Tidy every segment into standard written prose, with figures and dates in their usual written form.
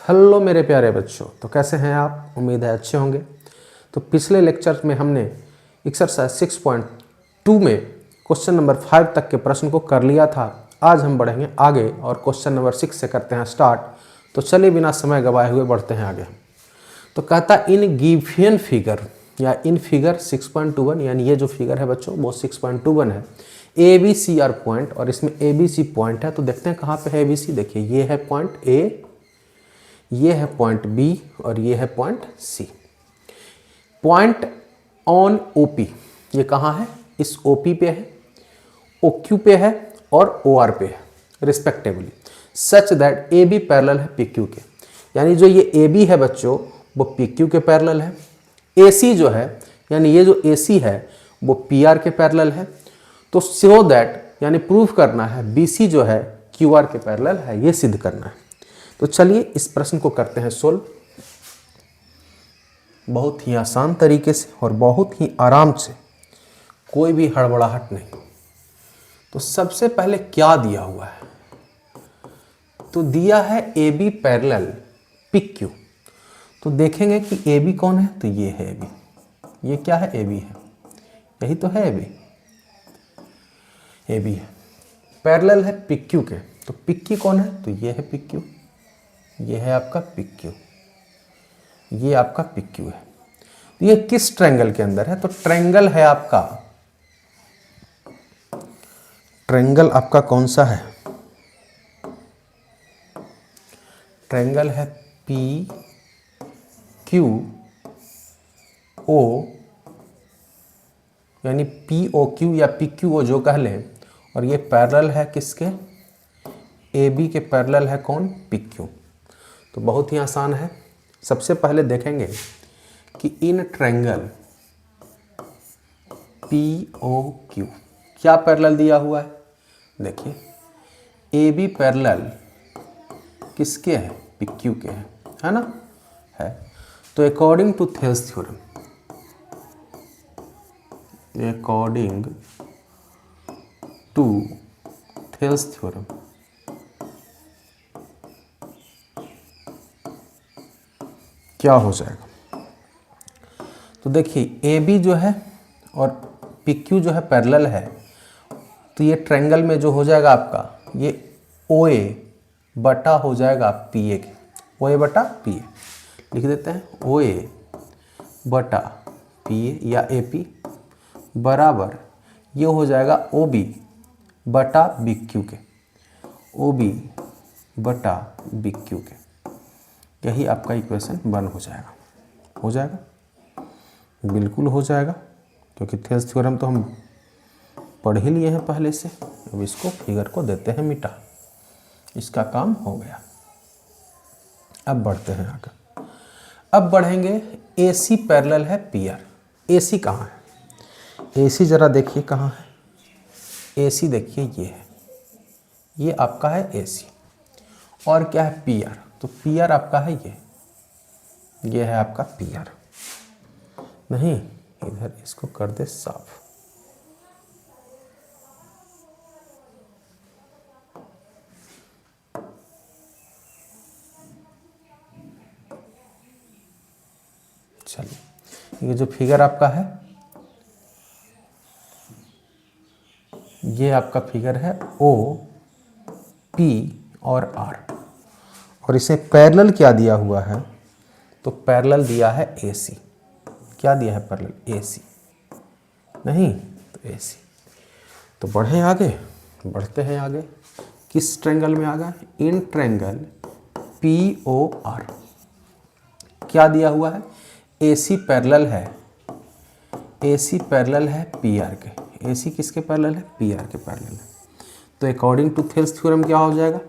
Hello मेरे प्यारे बच्चों, तो कैसे हैं आप? उम्मीद है अच्छे होंगे। तो पिछले लेक्चर में हमने एक्सरसाइज 6.2 में क्वेश्चन नंबर 5 तक के प्रश्न को कर लिया था। आज हम बढ़ेंगे आगे और क्वेश्चन नंबर 6 से करते हैं स्टार्ट। तो चलिए बिना समय गवाए हुए बढ़ते हैं आगे। तो कहता इन गिवन फिगर या इन फिगर 6.21, यानी ये जो फिगर है बच्चों वो 6.21 है। A B C are point, और इसमें ए बी सी पॉइंट है। तो देखते हैं कहाँ पे है ए बी सी। देखिए ये है पॉइंट ए, ये है पॉइंट बी और ये है point C. Point on OP, ये कहाँ है? इस ओपी पे है, ओक्यू पे है और ओ आर पे है respectively, such that A B parallel है पी क्यू के। यानी जो ये ए बी है बच्चों वो पी क्यू के पैरेलल है। ए सी जो है, यानी ये जो ए सी है वो पी आर के पैरेलल है। तो सो दैट, यानी प्रूफ करना है बी सी जो है क्यू आर के पैरेलल है, ये सिद्ध करना है। तो चलिए इस प्रश्न को करते हैं सोल्व, बहुत ही आसान तरीके से और बहुत ही आराम से, कोई भी हड़बड़ाहट नहीं। तो सबसे पहले क्या दिया हुआ है? तो दिया है A B parallel P Q. तो देखेंगे कि ए बी कौन है। तो ये है ए बी। ये क्या है? ए बी है, यही तो है ए बी। ए बी है, पैरेलल है पी क्यू के। तो पी क्यू कौन है? तो ये है पी क्यू, ये है आपका पी क्यू, ये आपका पी क्यू है। तो ये किस ट्रायंगल के अंदर है? तो ट्रायंगल है आपका, ट्रायंगल आपका कौन सा है? ट्रायंगल है पी क्यू ओ, यानी पी ओ क्यू या पी क्यू ओ जो कह लें। और ये पैरेलल है किसके? ए बी के पैरेलल है कौन? P Q. तो बहुत ही आसान है। सबसे पहले देखेंगे कि in triangle P O Q क्या पैरेलल दिया हुआ है। देखिए ए बी पैरेलल किसके है? पी क्यू के है ना? है। तो according to Thales theorem, according to Thales theorem, क्या हो जाएगा? तो देखिए ए बी जो है और पी क्यू जो है पैरेलल है। तो ये ट्रायंगल में जो हो जाएगा आपका, ये ओ ए बटा हो जाएगा पी ए के। ओ ए बटा पी ए लिख देते हैं। ओ ए बटा पी ए या ए पी बराबर ये हो जाएगा ओ बी बटा बी क्यू के, ओ बी बटा बी क्यू के। यही आपका इक्वेशन 1 हो जाएगा। हो जाएगा, बिल्कुल हो जाएगा, क्योंकि थेल्स थ्योरम तो हम पढ़ ही लिए हैं पहले से। अब इसको फिगर को देते हैं मिटा, इसका काम हो गया। अब बढ़ते हैं आगे। अब बढ़ेंगे ए सी पैरेलल है पी आर। ए सी कहाँ है? ए सी जरा देखिए कहाँ है। ए सी देखिए ये है, ये आपका है ए सी। और क्या है? P are. तो पी आर आपका है ये है आपका पी आर। नहीं, इधर इसको कर दे साफ। चलिए, ये जो फिगर आपका है ये आपका फिगर है ओ पी और आर। और इसे पैरेलल क्या दिया हुआ है? तो पैरेलल दिया है ए सी। क्या दिया है पैरेलल? ए सी। नहीं तो ए सी। तो बढ़े आगे, बढ़ते हैं आगे। किस ट्रायंगल में आ गया? In triangle P O R क्या दिया हुआ है? ए सी पैरेलल है, ए सी पैरेलल है पी आर के। ए सी किसके पैरेलल है? पी आर के पैरेलल है। तो अकॉर्डिंग टू थेल्स थ्योरम क्या हो जाएगा?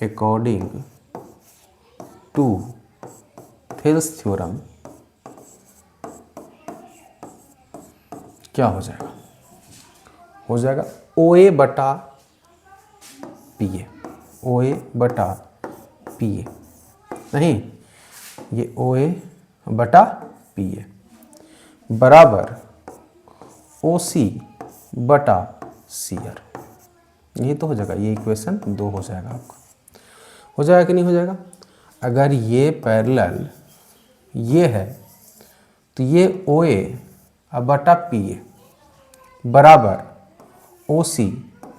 अकॉर्डिंग टू थेल्स थ्योरम क्या हो जाएगा? हो जाएगा ओ ए बटा पी ए, ओ ए बटा पी ए। नहीं, ये ओ ए बटा पी ए बराबर ओ सी बटा सी आर। यही तो हो जाएगा, ये इक्वेशन 2 हो जाएगा आपका। हो जाएगा कि नहीं हो जाएगा? अगर ये पैरेलल ये है तो ये OA अब बटा PA बराबर OC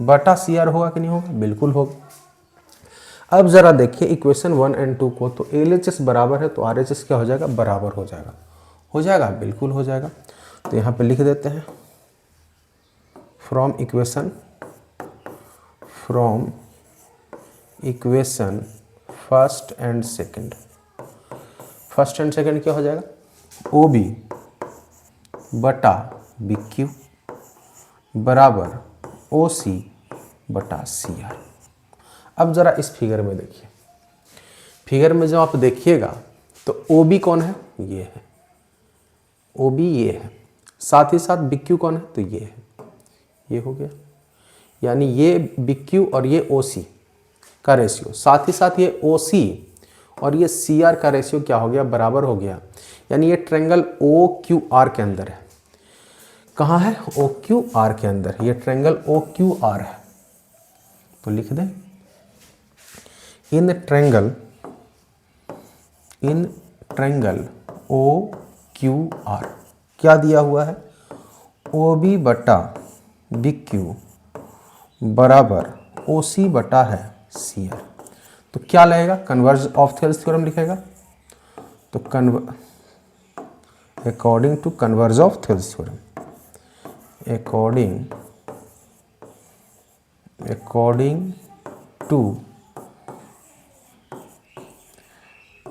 बटा CR होगा कि नहीं होगा? बिल्कुल होगा। अब जरा देखिए इक्वेशन 1 और 2 को, तो LHS बराबर है तो RHS क्या हो जाएगा? बराबर हो जाएगा। हो जाएगा? बिल्कुल हो जाएगा। तो यहाँ पे लिख देते हैं from equation first and second क्या हो जाएगा? OB बटा BQ बराबर OC बटा CR। अब जरा इस फिगर में देखिए, फिगर में जब आप देखिएगा तो OB कौन है? ये है OB, ये है, साथ ही साथ BQ कौन है? तो ये है, ये हो गया। यानी ये BQ और ये OC का रेशियो, साथ ही साथ ये OC और ये CR का रेशियो क्या हो गया? बराबर हो गया। यानी ये ट्रायंगल OQR के अंदर है। कहाँ है? OQR के अंदर। ये ट्रायंगल OQR है, तो लिख दें इन ट्रायंगल OQR क्या दिया हुआ है? OB बटा BQ बराबर OC बटा है CR। तो क्या लगेगा? कन्वर्ज ऑफ थेल्स थ्योरम लिखेगा। तो according to converse of Thales theorem, according to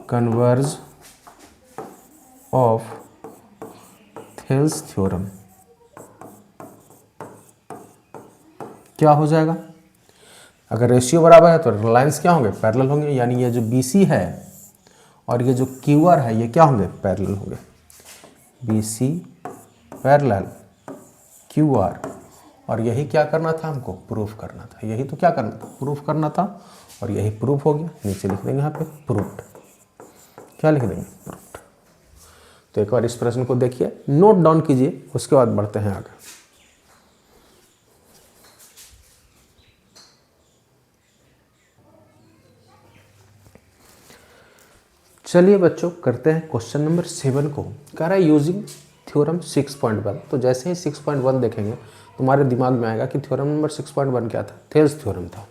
converse of Thales theorem क्या हो जाएगा? अगर रेशियो बराबर है तो लाइंस क्या होंगे? पैरेलल होंगे। यानी ये जो BC है और ये जो QR है ये क्या होंगे? पैरेलल होंगे। BC पैरेलल QR, और यही क्या करना था हमको? प्रूफ करना था। यही तो क्या करना था? प्रूफ करना था, और यही प्रूफ हो गया। नीचे लिख देंगे यहाँ पे प्रूफ्ड। क्या लिख देंगे? प्रूफ्ड। तो एक बार इस प्रश्न को देखिए, नोट डाउन कीजिए, उसके बाद बढ़ते हैं आगे। चलिए बच्चों करते हैं क्वेश्चन नंबर 7 को। कह रहा है यूजिंग थ्योरम 6.1। तो जैसे ही 6.1 देखेंगे तुम्हारे दिमाग में आएगा कि थ्योरम नंबर 6.1 क्या था? थेल्स थ्योरम था।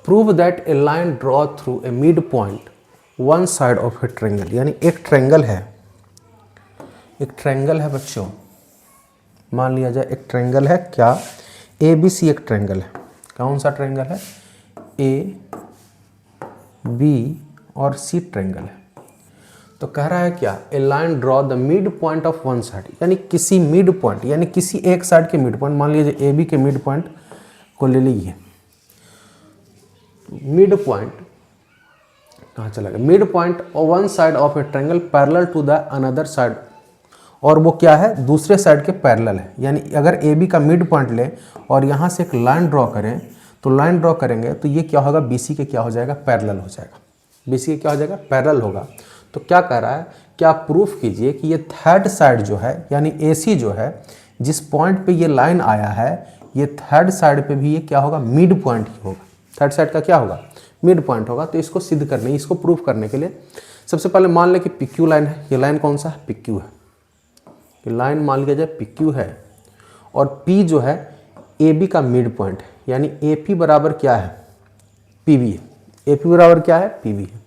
Prove that A line draw through a mid point one side of a triangle. यानी एक ट्रायंगल है बच्चों, मान लिया जाए एक ट्रायंगल है। क्या? ABC एक ट्रायंगल है। कौन सा ट्रायंगल है? AB और C ट्रायंगल है। तो कह रहा है क्या? A line draw the mid point of one side. यानी किसी मिड पॉइंट, यानी किसी एक साइड के मिड पॉइंट, मान लीजिए AB के मिड पॉइंट को ले लीजिए। मिड पॉइंट कहाँ चला गया? मिड पॉइंट और one side of a triangle parallel to the another side, और वो क्या है? दूसरे साइड के पैरेलल है। यानी अगर AB का मिड पॉइंट ले और यहाँ से एक लाइन ड्रॉ करें, तो लाइन ड्रॉ करेंगे तो ये क्या होगा? BC के क्या हो जाएगा? पैरेलल हो जाएगा। BC के क्या हो जाएगा? पैरेलल होगा। तो क्या कह रहा है? क्या प्रूफ कीजिए कि ये थर्ड साइड जो है, यानी AC जो है, जिस पॉइंट पे ये लाइन आया है, ये थर्ड साइड पे भी ये क्या होगा? मिड पॉइंट ही होगा। थर्ड साइड का क्या होगा? मिड पॉइंट होगा। तो इसको सिद्ध करने, इसको प्रूफ करने के लिए सबसे पहले मान लें कि PQ लाइन है। ये लाइन कौन सा है? PQ है। ये लाइन मान लिया जाए PQ है, और P जो है AB का मिड पॉइंट है। यानी AP बराबर क्या है? PB है। AP बराबर क्या है? PB है।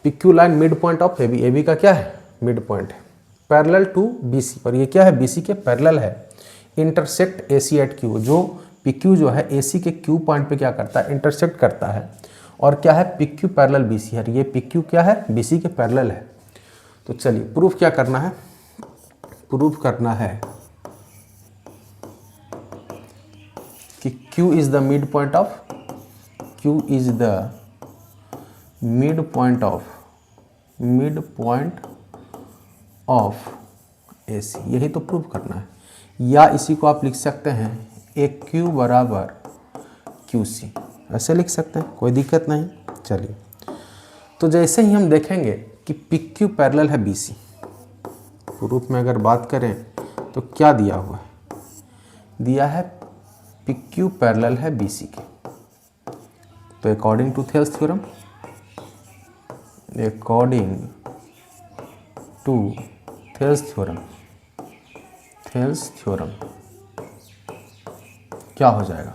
PQ line mid point of AB। AB का क्या है? मिड पॉइंट है। पैरेलल टू BC, और ये क्या है? BC के पैरेलल है। Intersect AC at Q। जो PQ जो है AC के Q पॉइंट पे क्या करता है? इंटरसेक्ट करता है। और क्या है? PQ पैरेलल BC है। ये PQ क्या है? BC के पैरेलल है। तो चलिए प्रूफ क्या करना है? प्रूफ करना है कि Q is the mid point of mid point of AC। यही तो प्रूफ करना है। या इसी को आप लिख सकते हैं AQ बराबर QC, ऐसे लिख सकते हैं, कोई दिक्कत नहीं। चलिए, तो जैसे ही हम देखेंगे कि PQ पैरेलल है BC, प्रूफ में अगर बात करें तो क्या दिया हुआ है? दिया है PQ पैरेलल है BC के। तो according to Thales theorem, Thales theorem क्या हो जाएगा,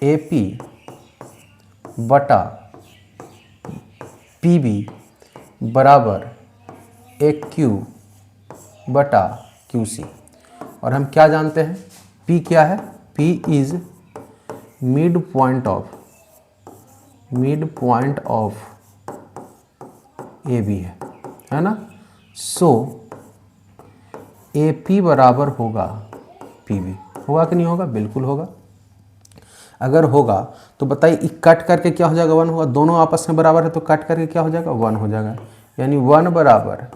AP बटा PB बराबर AQ बटा QC। और हम क्या जानते हैं, P क्या है, P is mid point of AB है ना। सो AP बराबर होगा PB, होगा कि नहीं होगा, बिल्कुल होगा। अगर होगा तो बताइए कट करके क्या हो जाएगा, 1 होगा, दोनों आपस में बराबर है तो कट करके क्या हो जाएगा, 1 हो जाएगा, यानी 1 बराबर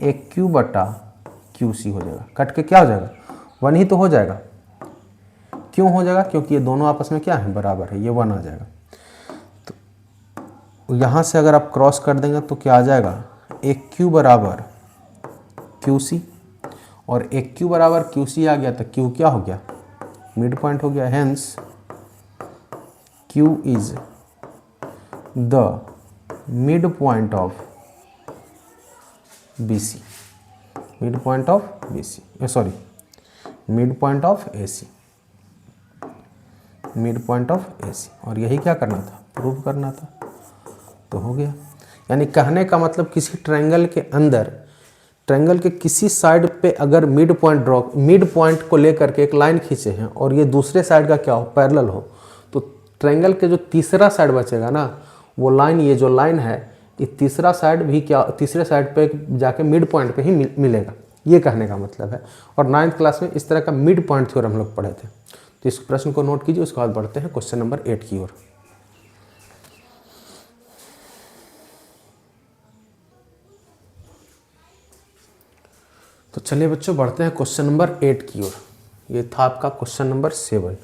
AQ बटा QC हो जाएगा। कट के क्या हो जाएगा, 1 ही तो हो जाएगा। क्यों हो जाएगा, क्योंकि ये दोनों आपस में क्या है, बराबर है, ये 1 आ जाएगा। तो यहाँ से अगर आप क्रॉस कर देंगे तो क्या आ जाएगा, AQ बराबर QC, और AQ बराबर QC आ गया तो Q क्या हो गया, मिड पॉइंट हो गया। Hence Q is the mid point of BC, mid point of BC, sorry mid point of AC, mid point of AC। और यही क्या करना था, प्रूव करना था, तो हो गया। यानी कहने का मतलब किसी ट्रायंगल के अंदर, ट्रायंगल के किसी साइड पे अगर मिड पॉइंट को लेकर के एक लाइन खींचे हैं और ये दूसरे साइड का क्या हो, पैरेलल हो, तो ट्रायंगल के जो तीसरा साइड बचेगा ना, वो लाइन, ये जो लाइन है, ये तीसरा साइड भी क्या, तीसरे साइड पे जाके मिड पॉइंट पे ही मिलेगा, ये कहने का मतलब है। और 9th क्लास में इस तरह का मिड पॉइंट थ्योरम हम लोग पढ़े थे। तो इस प्रश्न को नोट कीजिए, उसके बाद बढ़ते हैं क्वेश्चन नंबर 8 की ओर। तो चलिए बच्चों बढ़ते हैं क्वेश्चन नंबर 8 की ओर। ये था आपका क्वेश्चन नंबर 7,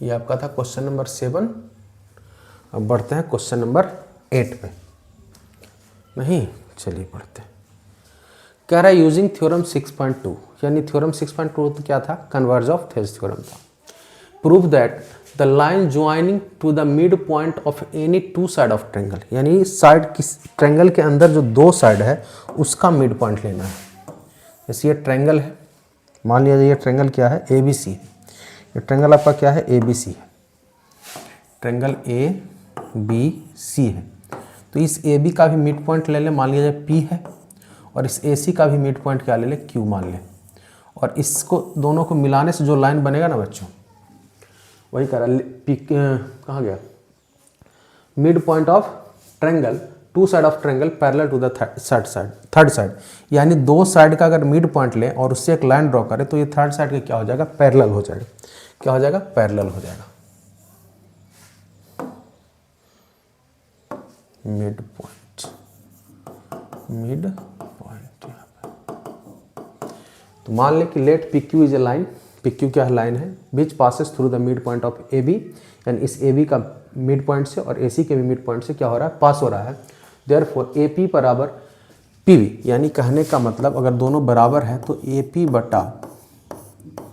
ये आपका था क्वेश्चन नंबर 7। अब बढ़ते हैं क्वेश्चन नंबर 8 पे। नहीं, चलिए पढ़ते हैं। कह रहा है यूजिंग थ्योरम 6.2, यानी थ्योरम 6.2 तो क्या था, कन्वर्ज ऑफ थेल्स थ्योरम था। Prove that the line joining two the mid point of any two side of triangle, यानी साइड किस ट्रायंगल के अंदर जो दो साइड है उसका मिड पॉइंट लेना है। जैसे ये ट्रायंगल है, मान लिया जाए ये ट्रायंगल क्या है, ABC, ये ट्रायंगल आपका क्या है, ABC है, ट्रायंगल ABC है। तो इस AB का भी मिड पॉइंट ले ले, मान लिया जाए P है, और इस AC का भी मिड पॉइंट क्या ले ले, Q मान ले। और इसको दोनों को मिलाने से जो लाइन बनेगा ना बच्चों, वही कह रहा, कहाँ गया, mid point of triangle, two side of triangle parallel to the third side, यानी दो साइड का अगर मिड पॉइंट लें और उससे एक लाइन ड्रॉ करें तो ये थर्ड साइड का क्या हो जाएगा, पैरेलल हो जाएगा। क्या हो जाएगा, पैरेलल हो जाएगा। मिड पॉइंट यहाँ पे, तो मान लें कि let PQ is a line, PQ क्या है, लाइन है, which passes through the mid point of AB, यानी इस AB का मिड पॉइंट से और AC के भी मिड पॉइंट से क्या हो रहा है, पास हो रहा है। देयरफॉर AP बराबर PB, यानी कहने का मतलब अगर दोनों बराबर हैं तो AP बटा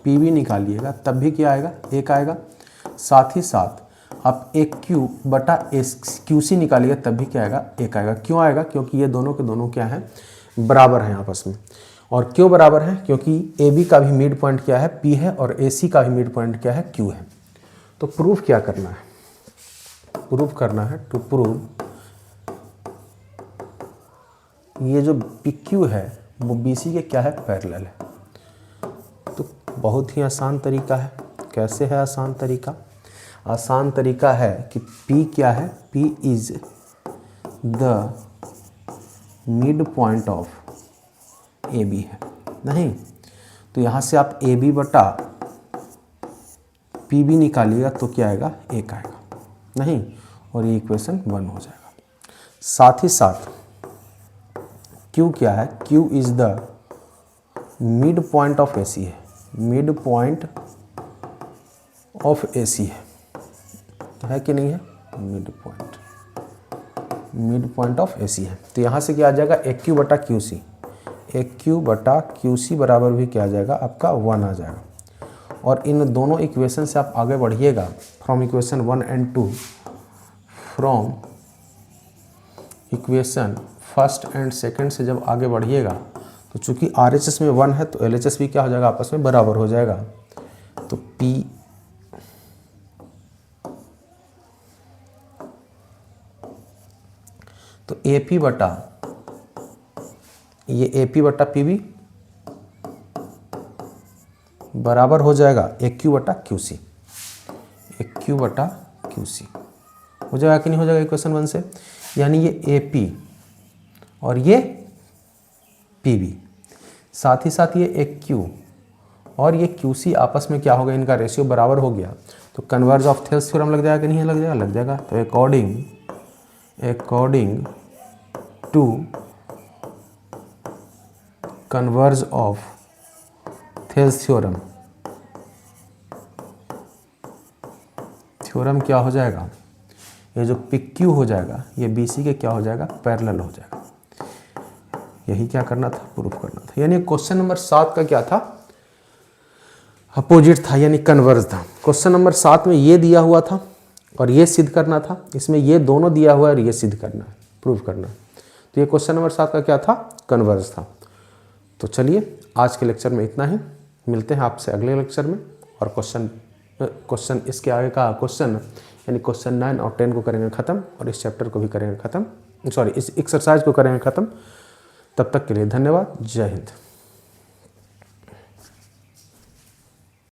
PB निकालिएगा तब भी क्या आएगा, 1 आएगा। साथ ही साथ आप AQ बटा QC निकालिएगा तब भी क्या आएगा, 1 आएगा। क्यों आएगा, क्योंकि ये दोनों के दोनों क्या हैं, बराबर हैं आपस में। और क्यों बराबर हैं, क्योंकि AB का भी मिड पॉइंट क्या है, P है, और AC का भी मिड पॉइंट क्या है, Q है। तो प्रूफ क्या करना है, प्रूफ करना है, टू प्रूव ये जो PQ है वो BC के क्या है, पैरेलल है। तो बहुत ही आसान तरीका है। कैसे है आसान तरीका, आसान तरीका है कि P क्या है, P is the mid point of AB है, नहीं तो यहाँ से आप AB बटा PB निकालिएगा तो क्या आएगा, 1 आएगा, नहीं, और ये इक्वेशन 1 हो जाएगा। साथ ही साथ Q क्या है, Q is the mid point of AC है, मिड पॉइंट ऑफ AC है कि नहीं है, मिड पॉइंट ऑफ AC है। तो यहाँ से क्या आ जाएगा, AQ बटा QC, AQ बटा QC बराबर भी क्या आ जाएगा, आपका 1 आ जाएगा। और इन दोनों इक्वेशन से आप आगे बढ़िएगा, from equation 1 and 2, from equation first and second से जब आगे बढ़िएगा तो चूंकि RHS में 1 है तो LHS भी क्या हो जाएगा, आपस में बराबर हो जाएगा। तो P तो AP बटा ये AP बटा PB बराबर हो जाएगा AQ बटा QC, AQ बटा QC हो जाएगा कि नहीं हो जाएगा इक्वेशन 1 से। यानी ये AP और ये PB, साथ ही साथ ये AQ और ये QC आपस में क्या हो गया, इनका रेशियो बराबर हो गया। तो कन्वर्ज ऑफ थेल्स थ्योरम लग जाएगा कि नहीं लग जाएगा, लग जाएगा। तो according to converse of Thales theorem क्या हो जाएगा, ये जो PQ हो जाएगा ये BC के क्या हो जाएगा, पैरेलल हो जाएगा। यही क्या करना था, प्रूफ करना था। यानी क्वेश्चन नंबर 7 का क्या था, अपोजिट था, यानी कन्वर्ज था। क्वेश्चन नंबर 7 में ये दिया हुआ था और ये सिद्ध करना था, इसमें ये दोनों दिया हुआ है और ये सिद्ध करना है, प्रूफ करना है। तो ये क्वेश्चन नंबर 7 का क्या था, कन्वर्ज था। तो चलिए आज के लेक्चर में इतना ही, मिलते हैं आपसे अगले लेक्चर में। और क्वेश्चन इसके आगे का क्वेश्चन यानी क्वेश्चन 9 और 10 को करेंगे ख़त्म और इस चैप्टर को भी करेंगे ख़त्म, सॉरी इस एक्सरसाइज को करेंगे ख़त्म। तब तक के लिए धन्यवाद, जय हिंद।